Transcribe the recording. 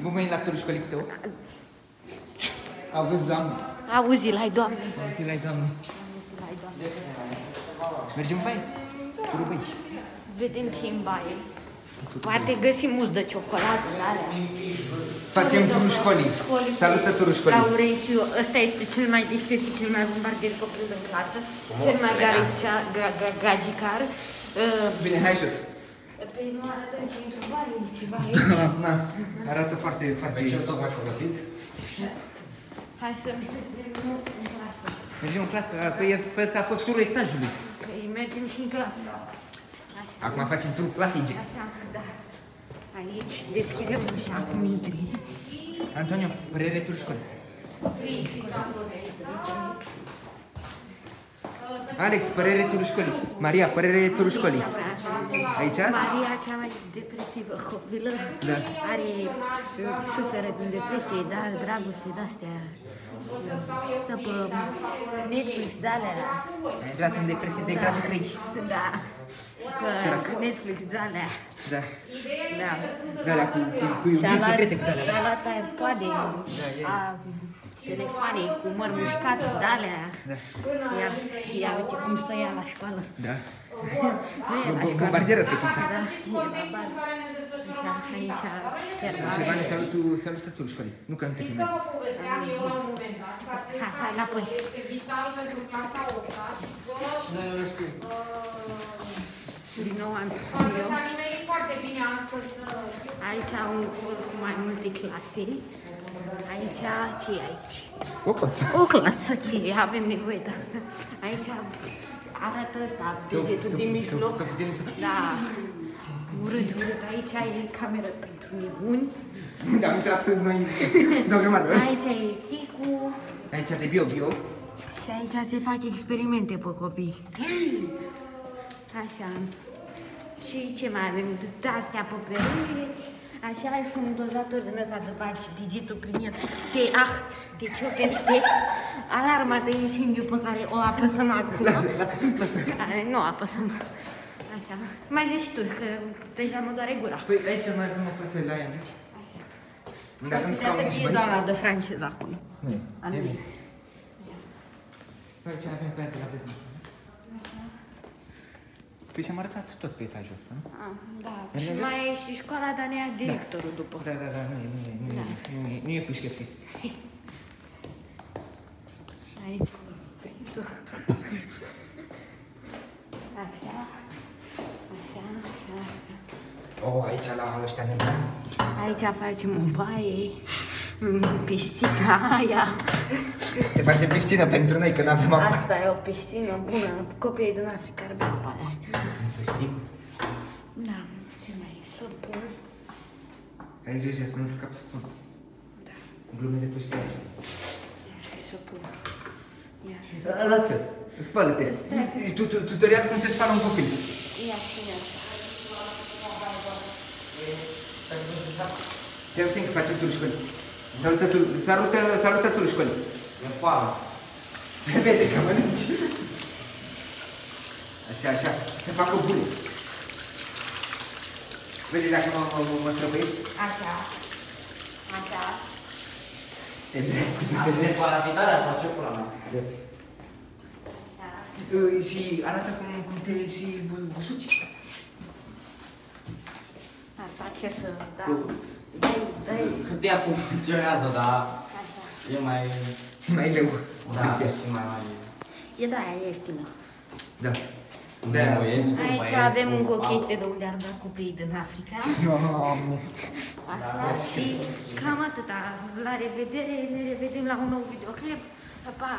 Bun venit la turul școlicul tău. Auzi, doamne. Auzi-l-ai, Doamne. Auzi-l-ai, Doamne. Auzi-l-ai, Doamne. Mergem în baie? Cu rubăi. Vedem ce în baie. Poate găsim mus de ciocolată, alea. Facem turul școlii. Salută turul școlii. Laurențiu, ăsta este cel mai deștept și cel mai bombardier copil în clasă. Cel mai gagicar. Bine, hai jos. Păi nu arătăm și într-o baie, ceva Da, na, arată foarte, foarte... Pe ce tocmai folosit? Hai să mergem în clasă. Mergem în clasă, pe ăsta a fost turul etajului. Păi mergem și în clasă. Acum facem turul clasice. Așa, da. Aici deschidem ușa, acum intri. Antonio, părere turul școlii. Alex, părere turul școlii. Maria, părere turul școlii. Aici? Maria, cea mai depresivă copilă, Da. suferă din depresie, da, dragoste, de-astea. Stă pe Netflix, de-alea. Ai intrat în depresie de gradul 3. Da. Pe Netflix, de-alea. Da. Da. De-alea cu iubiri secrete cu de-alea. Și-a luat iPod-e, telefoane cu măr mușcat, de-alea. Da. Și ia, uite cum stă ea la școală. Da. Nu e la școală. Bombardieră fetița. Da, e la bar. Așa, aici, Șervane, salută turul școlii. Nu că nu te filmezi. Hai, înapoi. Și noi nu știm. Din nou Antonio. Aici un col cu mai multe clase. Aici, ce e aici? O clasă. O clasă, ce e? Avem nevoie, da. Aici arată ăsta, degetul din mijloc. Da. Urât. Aici e cameră pentru nebuni. Da, am intrat noi de o grămadă. Aici e ticul. Aici de bio. Și aici se fac experimente pe copii. Așa. Și ce mai avem? De-astea pe pereți. Așa ai și un dozator din ăsta de bagi digitul prin el. Te ciopește. Alarma de incendiu pe care o apăsăm acum. Nu apăsăm. Așa. Mai zici tu, că deja mă doare gura. Păi aici mai avem o clasă la ea mici. Să putea să fie doamna de franceză acolo. Nu, e bine. Aici avem pe aia de la vedere. Păi și-am arătat tot pe etajul ăsta, nu? Da. Și mai e și școala, dar ne ia directorul după. Da, nu e cu șchepte. Aici. Așa. Aici la ăștia nebuni. Aici facem o baie, piscina aia. Se face piscină pentru noi, că n-avem apă. Asta e o piscină bună, copiii din Africa ar bea apa aia. Să știm. Da, ce mai e? Săpun. Ai grijă să nu scapi săpun. Da. Glume de pușcaș. Și săpun. Lasă, spală-te. Tutorial cum se spală un copil. Ia și ia. Te auzim că facem turul școlii. Salută turul școlii. E foame. Se vede că mănânci. Așa, să fac o bule. Vede dacă mă străbăiești? Așa. E bine, Asta e parazitarea sau ce pula mea? Așa. Și arată cum te și busuci. Asta ce să, da. Dai. Cât ea funcționează, dar Așa. e mai... Mai greu. Da, și mai... E da, e ieftină. Da. Da, e scumpă, Aici e avem încă o scumpă. chestie de unde ar da copiii din Africa. Doamne. Așa, și cam atâta. La revedere, ne revedem la un nou videoclip. Pa!